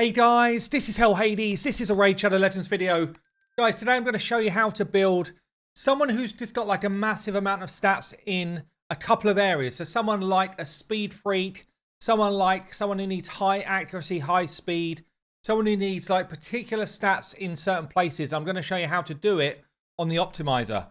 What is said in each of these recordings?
Hey guys, this is Hell Hades. This is a Raid Shadow Legends video. Guys, today I'm going to show you how to build someone who's just got like a massive amount of stats in a couple of areas. So someone like a speed freak, someone who needs high accuracy, high speed, someone who needs like particular stats in certain places. I'm going to show you how to do it on the optimizer.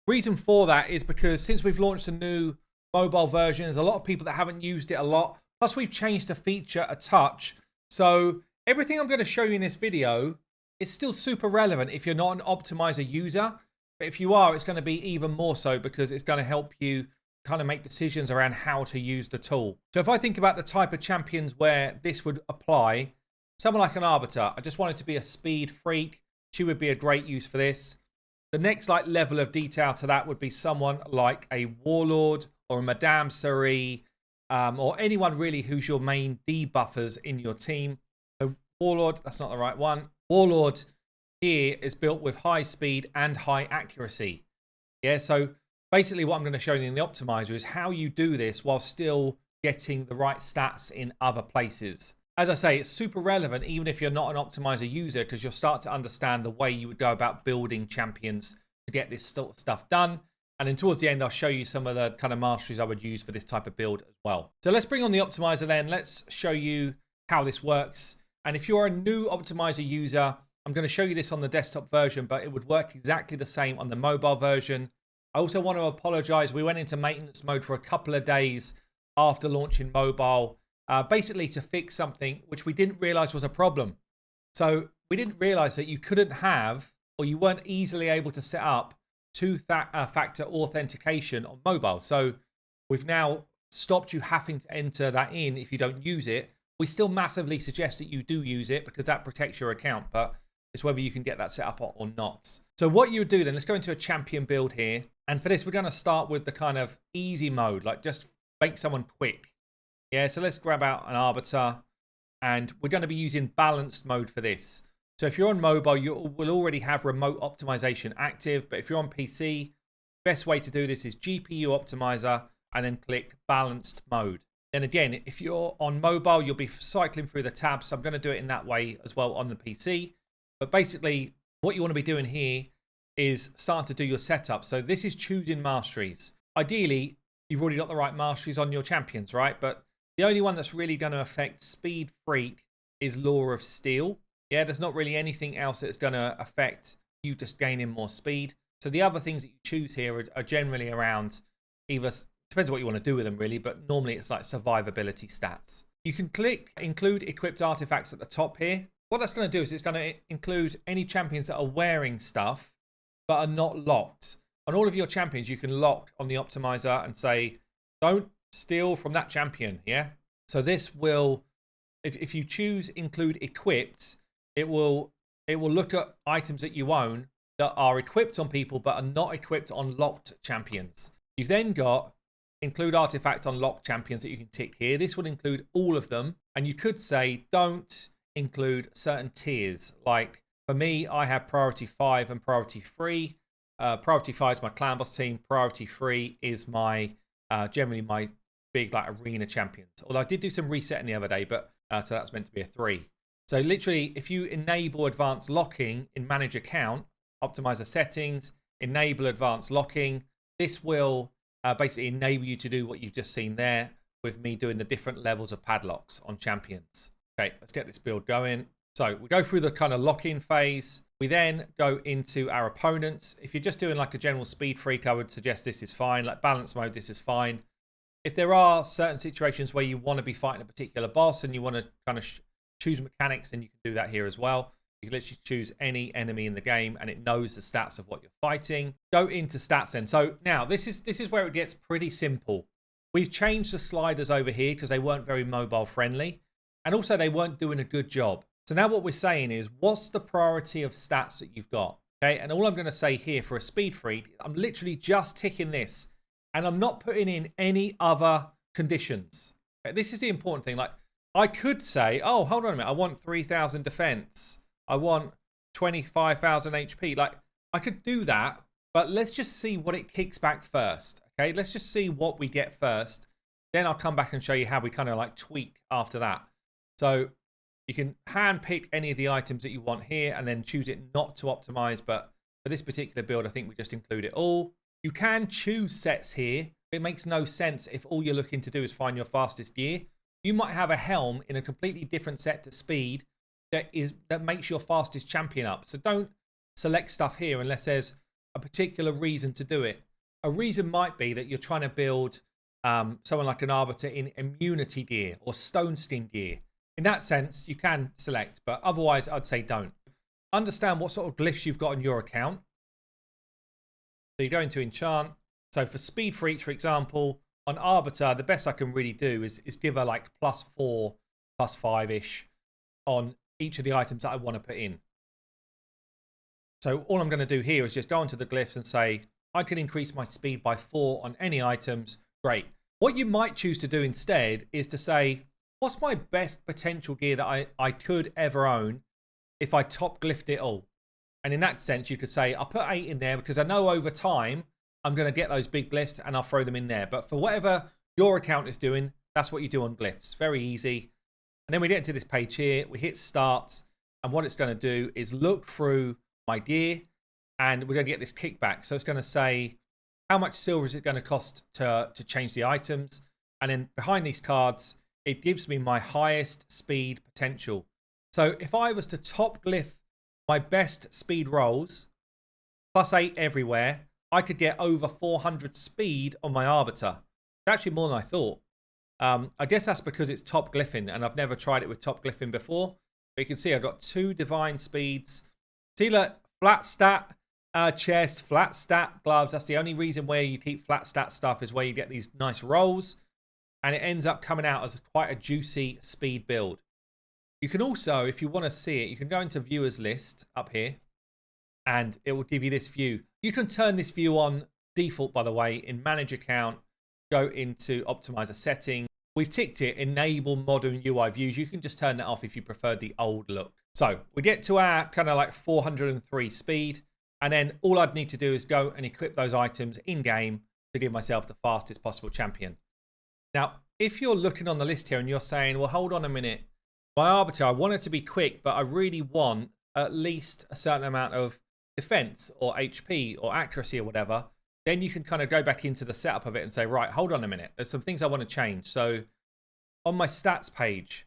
Reason for that is because since we've launched a new mobile version, there's a lot of people that haven't used it a lot. Plus we've changed the feature a touch. So everything I'm going to show you in this video is still super relevant if you're not an optimizer user. But if you are, it's going to be even more so because it's going to help you kind of make decisions around how to use the tool. So if I think about the type of champions where this would apply, someone like an Arbiter, I just wanted to be a speed freak. She would be a great use for this. The next level of detail to that would be someone like a Warlord or a Madame Sari, or anyone really who's your main debuffers in your team. So Warlord, that's not the right one. Warlord here is built with high speed and high accuracy. Yeah, so basically what I'm going to show you in the optimizer is how you do this while still getting the right stats in other places. As I say, it's super relevant even if you're not an optimizer user because you'll start to understand the way you would go about building champions to get this sort of stuff done. And then towards the end, I'll show you some of the kind of masteries I would use for this type of build as well. So let's bring on the optimizer then. Let's show you how this works. And if you're a new optimizer user, I'm going to show you this on the desktop version, but it would work exactly the same on the mobile version. I also want to apologize. We went into maintenance mode for a couple of days after launching mobile, basically to fix something which we didn't realize was a problem. So we didn't realize that you couldn't have, or you weren't easily able to set up two-factor authentication on mobile. So we've now stopped you having to enter that in if you don't use it. We still massively suggest that you do use it because that protects your account, but it's whether you can get that set up or not. So what you would do then, let's go into a champion build here. And for this, we're going to start with the kind of easy mode, like just make someone quick. Yeah, so let's grab out an Arbiter and we're going to be using balanced mode for this. So if you're on mobile, you will already have remote optimization active. But if you're on PC, best way to do this is GPU optimizer and then click balanced mode. Then again, if you're on mobile, you'll be cycling through the tabs. So I'm going to do it in that way as well on the PC. But basically, what you want to be doing here is starting to do your setup. So this is choosing masteries. Ideally, you've already got the right masteries on your champions, right? But the only one that's really going to affect Speed Freak is Law of Steel. Yeah, there's not really anything else that's going to affect you just gaining more speed. So the other things that you choose here are generally around either, depends on what you want to do with them really, but normally it's like survivability stats. You can click include equipped artifacts at the top here. What that's going to do is it's going to include any champions that are wearing stuff but are not locked. On all of your champions, you can lock on the optimizer and say, don't steal from that champion, yeah? So this will, if you choose include equipped, it will look at items that you own that are equipped on people but are not equipped on locked champions. You've then got include artifact on locked champions that you can tick here. This would include all of them. And you could say don't include certain tiers. Like for me, I have priority 5 and priority 3. Priority 5 is my clan boss team. Priority 3 is my generally my big like arena champions. Although I did do some resetting the other day, but so that's meant to be a 3. So literally, if you enable advanced locking in manage account, optimizer settings, enable advanced locking, this will basically enable you to do what you've just seen there with me doing the different levels of padlocks on champions. Okay, let's get this build going. So we go through the kind of lock-in phase. We then go into our opponents. If you're just doing like a general speed freak, I would suggest this is fine. Like balance mode, this is fine. If there are certain situations where you want to be fighting a particular boss and you want to kind of choose mechanics, then you can do that here as well. You can literally choose any enemy in the game and it knows the stats of what you're fighting. Go into stats then. So now this is where it gets pretty simple. We've changed the sliders over here because they weren't very mobile friendly. And also they weren't doing a good job. So now what we're saying is, what's the priority of stats that you've got? Okay, and all I'm going to say here for a speed freak, I'm literally just ticking this. And I'm not putting in any other conditions. Okay, this is the important thing. Like I could say, oh, hold on a minute. I want 3,000 defense. I want 25,000 HP. Like I could do that, but let's just see what it kicks back first. Okay, let's just see what we get first. Then I'll come back and show you how we kind of like tweak after that. So You can hand pick any of the items that you want here and then choose it not to optimize. But for this particular build, I think we just include it all. You can choose sets here. It makes no sense if all you're looking to do is find your fastest gear. You might have a helm in a completely different set to speed that makes your fastest champion up. So don't select stuff here unless there's a particular reason to do it. A reason might be that you're trying to build someone like an Arbiter in immunity gear or stone skin gear. In that sense, you can select, but otherwise I'd say don't. Understand what sort of glyphs you've got on your account. So you go into enchant. So for speed for each, for example, on Arbiter, the best I can really do is give her like +4, +5-ish on each of the items that I want to put in. So all I'm going to do here is just go onto the glyphs and say, I can increase my speed by 4 on any items. Great. What you might choose to do instead is to say, what's my best potential gear that I could ever own if I top glyphed it all? And in that sense, you could say, I'll put 8 in there because I know over time I'm going to get those big glyphs and I'll throw them in there. But for whatever your account is doing, that's what you do on glyphs. Very easy. And then we get into this page here. We hit start. And what it's going to do is look through my gear. And we're going to get this kickback. So it's going to say, how much silver is it going to cost to change the items? And then behind these cards, it gives me my highest speed potential. So if I was to top glyph my best speed rolls, +8 everywhere, I could get over 400 speed on my Arbiter. It's actually more than I thought. I guess that's because it's top glyphing, and I've never tried it with top glyphing before. But you can see I've got 2 divine speeds. See, look, flat stat chest, flat stat gloves. That's the only reason where you keep flat stat stuff, is where you get these nice rolls. And it ends up coming out as quite a juicy speed build. You can also, if you want to see it, you can go into viewers list up here and it will give you this view. You can turn this view on default, by the way, in manage account, go into optimizer setting. We've ticked it, enable modern UI views. You can just turn that off if you prefer the old look. So we get to our kind of like 403 speed. And then all I'd need to do is go and equip those items in game to give myself the fastest possible champion. Now, if you're looking on the list here and you're saying, well, hold on a minute, my Arbiter, I want it to be quick, but I really want at least a certain amount of defense or HP or accuracy or whatever, then you can kind of go back into the setup of it and say, right, hold on a minute. There's some things I want to change. So on my stats page,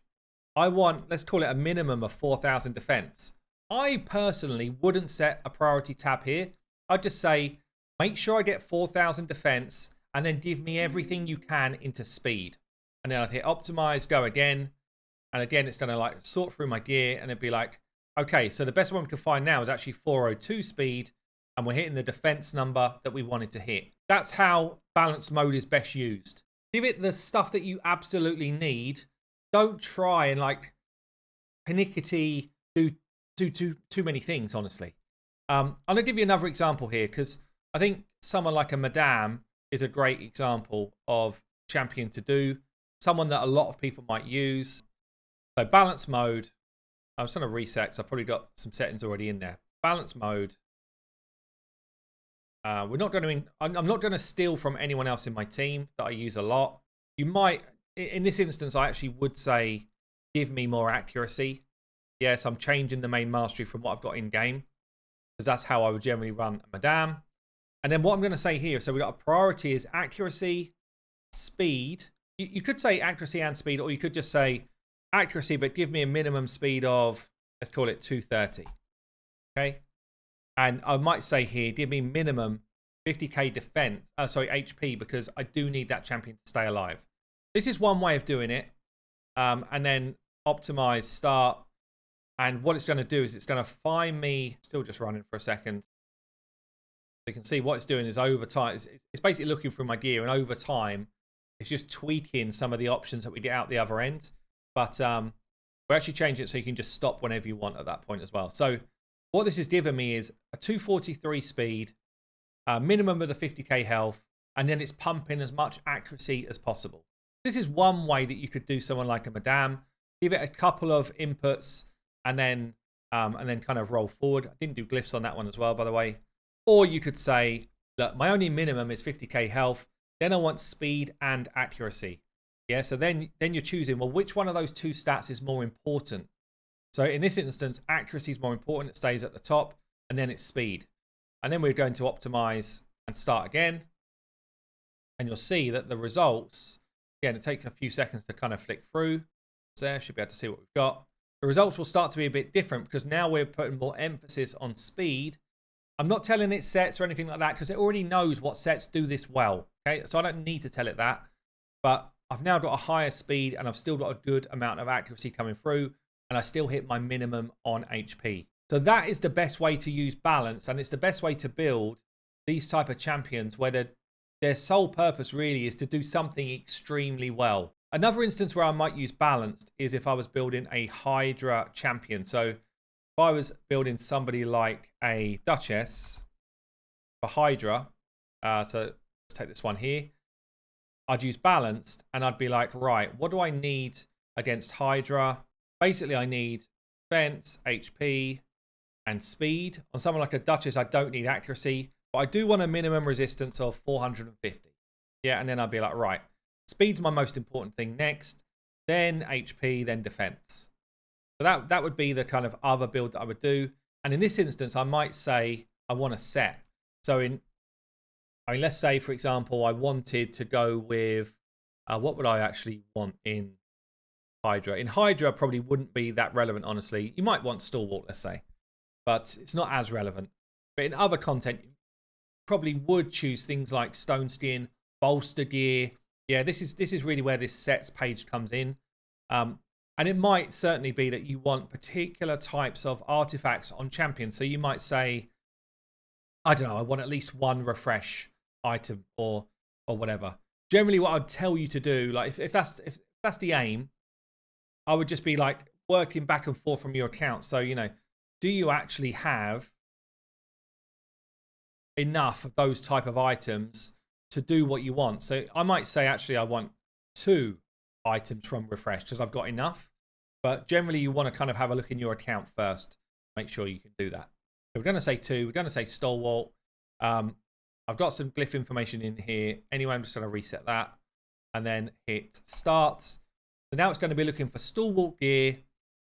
I want, let's call it a minimum of 4,000 defense. I personally wouldn't set a priority tab here. I'd just say, make sure I get 4,000 defense and then give me everything you can into speed. And then I'd hit optimize, go again. And again, it's going to like sort through my gear and it'd be like, okay, so the best one we can find now is actually 402 speed. And we're hitting the defense number that we wanted to hit. That's how balance mode is best used. Give it the stuff that you absolutely need. Don't try and like panickety do too many things, honestly. I'm going to give you another example here because I think someone like a Madame is a great example of champion to do. Someone that a lot of people might use. So balance mode. I'm just going to reset because I've probably got some settings already in there. Balance mode. We're not going to. I'm not going to steal from anyone else in my team that I use a lot. You might, in this instance, I actually would say, give me more accuracy. Yes, I'm changing the main mastery from what I've got in game because that's how I would generally run a Madame. And then what I'm going to say here, so we've got a priority is accuracy, speed. You could say accuracy and speed, or you could just say accuracy, but give me a minimum speed of, let's call it 230. Okay. And I might say here, give me minimum 50k defense, HP, because I do need that champion to stay alive. This is one way of doing it. And then optimize, start. And what it's going to do is it's going to find me, still just running for a second. You can see what it's doing is over time. It's basically looking through my gear, and over time, it's just tweaking some of the options that we get out the other end. But we're actually changing it so you can just stop whenever you want at that point as well. So what this has given me is a 243 speed, minimum of the 50k health, and then it's pumping as much accuracy as possible. This is one way that you could do someone like a Madame. Give it a couple of inputs and then kind of roll forward. I didn't do glyphs on that one as well, by the way. Or you could say, look, my only minimum is 50k health. Then I want speed and accuracy. Yeah, so then you're choosing, well, which one of those two stats is more important? So in this instance, accuracy is more important. It stays at the top, and then it's speed. And then we're going to optimize and start again. And you'll see that the results, again, it takes a few seconds to kind of flick through. So there, should be able to see what we've got. The results will start to be a bit different because now we're putting more emphasis on speed. I'm not telling it sets or anything like that because it already knows what sets do this well. Okay, so I don't need to tell it that. But I've now got a higher speed and I've still got a good amount of accuracy coming through, and I still hit my minimum on HP. So that is the best way to use balance, and it's the best way to build these type of champions where their sole purpose really is to do something extremely well. Another instance where I might use balanced is if I was building a Hydra champion. So if I was building somebody like a Duchess for Hydra, so let's take this one here. I'd use balanced and I'd be like, right, what do I need against Hydra? Basically, I need defense, HP, and speed. On someone like a Duchess, I don't need accuracy, but I do want a minimum resistance of 450. Yeah, and then I'd be like, right, speed's my most important thing next, then HP, then defense. So that would be the kind of other build that I would do. And in this instance, I might say I want a set. So let's say, for example, I wanted to go with, what would I actually want in Hydra? In Hydra, probably wouldn't be that relevant, honestly. You might want Stalwart, let's say, but it's not as relevant. But in other content, you probably would choose things like Stone Skin, Bolster Gear. Yeah, this is really where this sets page comes in. And it might certainly be that you want particular types of artifacts on champions. So you might say, I don't know, I want at least one refresh item or whatever. Generally, what I'd tell you to do, like if that's the aim, I would just be like working back and forth from your account. So, you know, do you actually have enough of those type of items to do what you want? So I might say, actually, I want 2 items from refresh because I've got enough. But generally, you want to kind of have a look in your account first. Make sure you can do that. So we're going to say 2. We're going to say Stalwart. I've got some glyph information in here. Anyway, I'm just going to reset that and then hit start. So now it's going to be looking for Stalwart gear.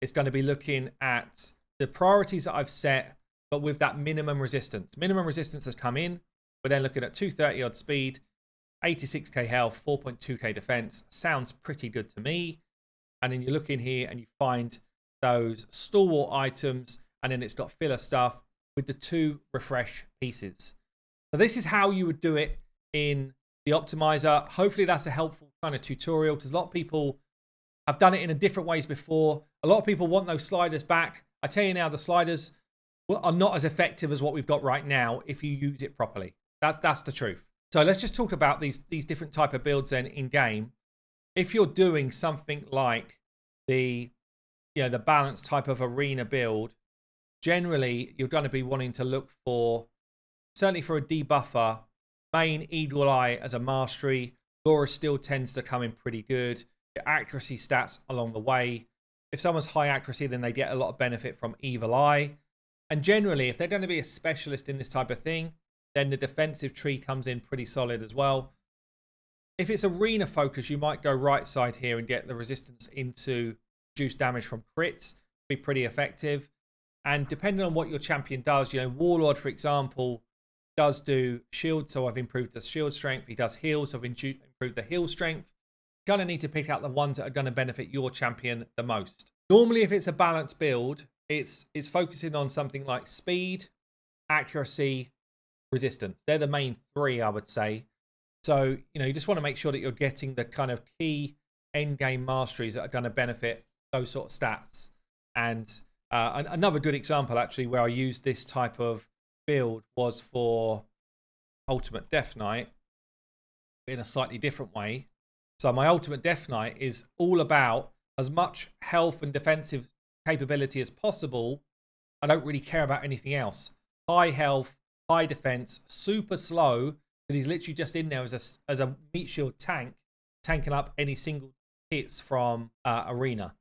It's going to be looking at the priorities that I've set, but with that minimum resistance. Minimum resistance has come in. We're then looking at 230 odd speed, 86k health, 4.2k defense. Sounds pretty good to me. And then you look in here and you find those Stalwart items, and then it's got filler stuff with the 2 refresh pieces. So this is how you would do it in the optimizer. Hopefully that's a helpful kind of tutorial because a lot of people have done it in a different ways before. A lot of people want those sliders back. I tell you now, the sliders are not as effective as what we've got right now if you use it properly. That's the truth. So let's just talk about these different type of builds then in game. If you're doing something like the balanced type of arena build, generally you're going to be wanting to look for, certainly for a debuffer, main Eagle Eye as a mastery. Laura still tends to come in pretty good. Your accuracy stats along the way. If someone's high accuracy, then they get a lot of benefit from Evil Eye. And generally, if they're going to be a specialist in this type of thing, then the defensive tree comes in pretty solid as well. If it's arena focus, you might go right side here and get the resistance into reduced damage from crits. Be pretty effective. And depending on what your champion does, you know, Warlord, for example, does do shield, so I've improved the shield strength. He does heal, so I've improved the heal strength. Going to need to pick out the ones that are going to benefit your champion the most. Normally, if it's a balanced build, it's focusing on something like speed, accuracy, resistance. They're the main 3, I would say. So, you know, you just want to make sure that you're getting the kind of key end game masteries that are going to benefit those sort of stats. And another good example, actually, where I used this type of build was for Ultimate Death Knight in a slightly different way. So my Ultimate Death Knight is all about as much health and defensive capability as possible. I don't really care about anything else. High health, high defense, super slow, because he's literally just in there as a meat shield tank, tanking up any single hits from arena.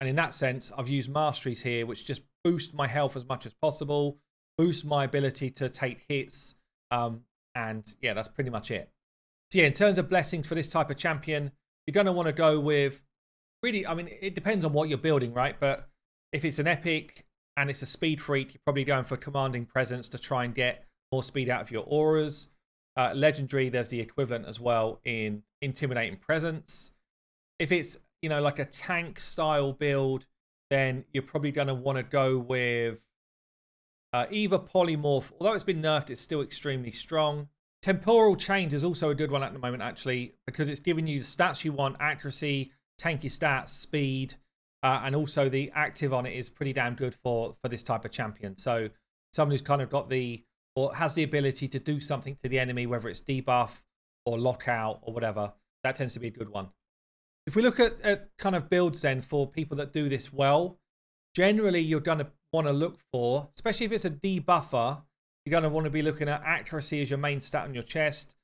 And in that sense, I've used Masteries here, which just boost my health as much as possible, boost my ability to take hits, and yeah, that's pretty much it. So yeah, in terms of blessings for this type of champion, you're going to want to go with, really, I mean, it depends on what you're building, right? But If it's an epic and it's a speed freak, you're probably going for commanding presence to try and get more speed out of your auras. Legendary, there's the equivalent as well in intimidating presence. If it's, you know, like a tank style build, then you're probably going to want to go with either polymorph. Although it's been nerfed, it's still extremely strong. Temporal change is also a good one at the moment, actually, because it's giving you the stats you want: accuracy, tanky stats, speed, and also the active on it is pretty damn good for this type of champion. So someone who's kind of got or has the ability to do something to the enemy, whether it's debuff or lockout or whatever, that tends to be a good one. If we look at kind of builds then for people that do this well, generally you're going to want to look for, especially if it's a debuffer, you're going to want to be looking at accuracy as your main stat on your chest.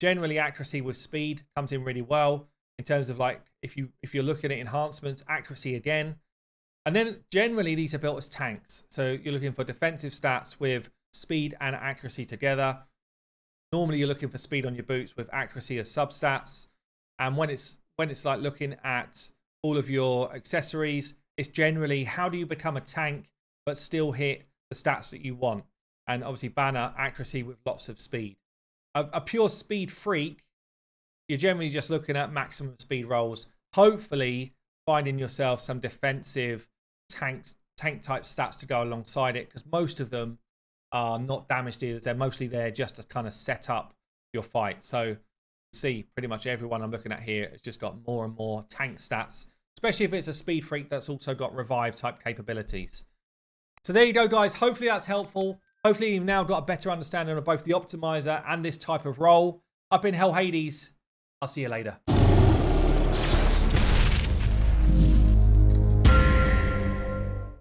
Generally, accuracy with speed comes in really well in terms of, like, if you're looking at enhancements, accuracy again. And then generally these are built as tanks. So you're looking for defensive stats with speed and accuracy together. Normally you're looking for speed on your boots with accuracy as substats. And when it's like looking at all of your accessories, it's generally how do you become a tank but still hit the stats that you want. And obviously banner, accuracy with lots of speed. A pure speed freak, you're generally just looking at maximum speed rolls, hopefully finding yourself some defensive tank type stats to go alongside it, because most of them are not damage dealers. They're mostly there just to kind of set up your fight. So you see pretty much everyone I'm looking at here has just got more and more tank stats, especially if it's a speed freak that's also got revive type capabilities. So there you go, guys. Hopefully that's helpful. Hopefully you've now got a better understanding of both the optimizer and this type of role. I've been Hell Hades. I'll see you later.